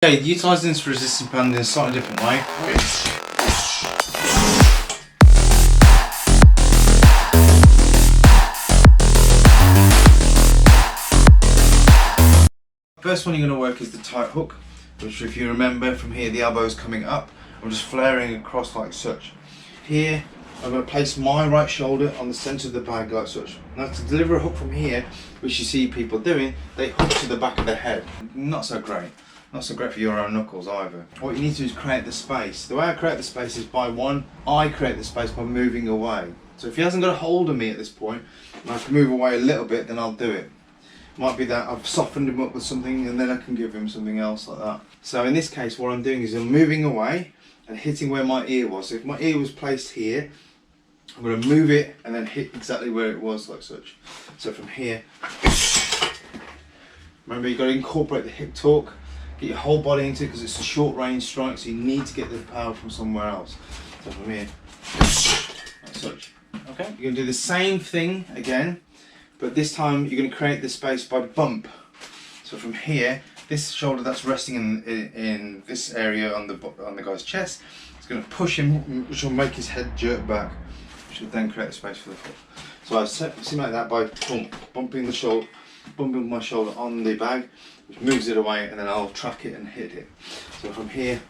Okay, utilising this resistance band in a slightly different way. First one you're going to work is the tight hook, which if you remember from here the elbow is coming up. I'm just flaring across like such. Here I'm going to place my right shoulder on the centre of the bag like such. Now to deliver a hook from here, which you see people doing, they hook to the back of the head. Not so great. Not so great for your own knuckles either. What you need to do is create the space. The way I create the space is I create the space by moving away. So if he hasn't got a hold of me at this point, and I can move away a little bit, then I'll do it. Might be that I've softened him up with something and then I can give him something else like that. So in this case what I'm doing is I'm moving away and hitting where my ear was. So if my ear was placed here, I'm going to move it and then hit exactly where it was like such. So from here, remember you've got to incorporate the hip torque. Get your whole body into it because it's a short range strike, so you need to get the power from somewhere else. So from here, like such. Okay, you're going to do the same thing again, but this time you're going to create the space by bump. So from here, this shoulder that's resting in this area on the guy's chest, it's going to push him, which will make his head jerk back, which will then create a space for the foot. So I simulate that by bumping my shoulder on the bag, which moves it away, and then I'll track it and hit it. So from here,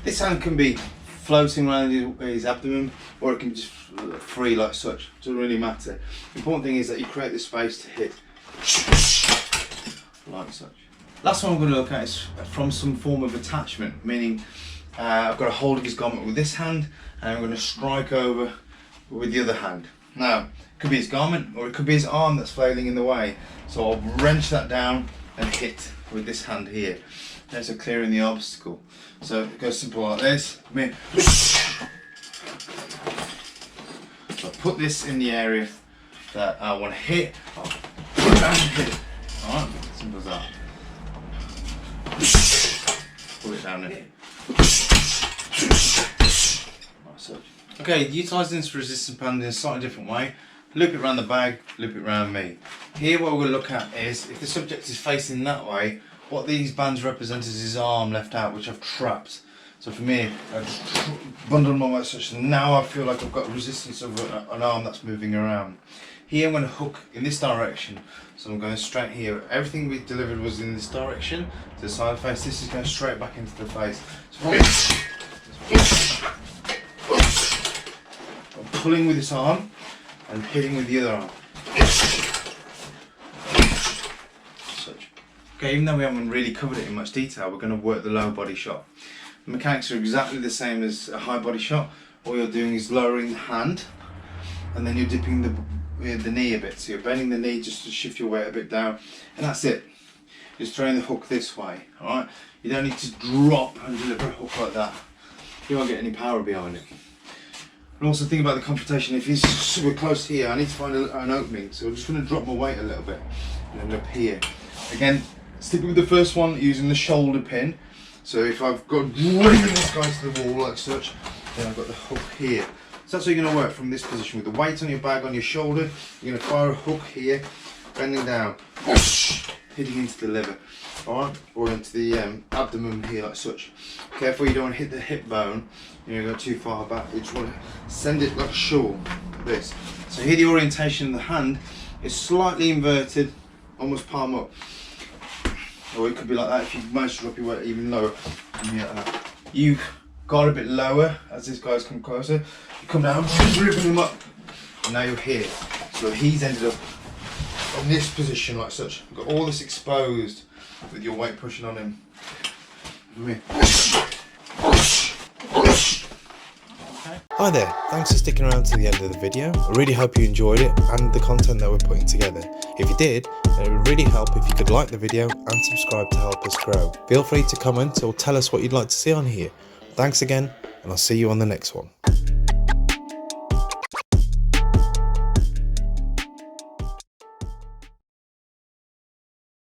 this hand can be floating around his abdomen, or it can be just free like such. It doesn't really matter. The important thing is that you create the space to hit like such. Last one I'm going to look at is from some form of attachment, meaning I've got a hold of his garment with this hand, and I'm going to strike over with the other hand. Now, it could be his garment or it could be his arm that's flailing in the way. So I'll wrench that down and hit with this hand here. There's a clearing the obstacle. So it goes simple like this. So I'll put this in the area that I want to hit. I'll put it down and hit it. Alright, simple as that. Pull it down and hit. Like so. Okay, utilising this resistance band in a slightly different way. Loop it around the bag, loop it around me. Here what we're going to look at is, if the subject is facing that way, what these bands represent is his arm left out, which I've trapped. So for me, I just bundle my way such, and now I feel like I've got resistance of an arm that's moving around. Here I'm going to hook in this direction, so I'm going straight here. Everything we delivered was in this direction, to the side face. This is going straight back into the face. So I'm pulling with this arm and hitting with the other arm. Such. Okay, even though we haven't really covered it in much detail, we're going to work the lower body shot. The mechanics are exactly the same as a high body shot. All you're doing is lowering the hand, and then you're dipping the knee a bit. So you're bending the knee just to shift your weight a bit down, and that's it. Just throwing the hook this way. All right. You don't need to drop and deliver a hook like that. You won't get any power behind it. And also think about the computation. If he's super close here, I need to find an opening. So I'm just going to drop my weight a little bit and end up here. Again, sticking with the first one, using the shoulder pin. So if I've got driven this guy to the wall like such, then I've got the hook here. So that's how you're going to work from this position with the weight on your bag on your shoulder. You're going to fire a hook here, bending down, hitting into the liver, alright, or into the abdomen here like such. Careful you don't want to hit the hip bone. You don't go too far back. You just want to send it like a shawl, like this. So here the orientation of the hand is slightly inverted, almost palm up. Or it could be like that if you manage to drop your weight even lower. You got a bit lower as this guy's come closer. You come down, driven him up, and now you're here. So he's ended up in this position like such. You've got all this exposed with your weight pushing on him. Hi there, thanks for sticking around to the end of the video. I really hope you enjoyed it and the content that we're putting together. If you did, it would really help if you could like the video and subscribe to help us grow. Feel free to comment or tell us what you'd like to see on here. Thanks again, and I'll see you on the next one.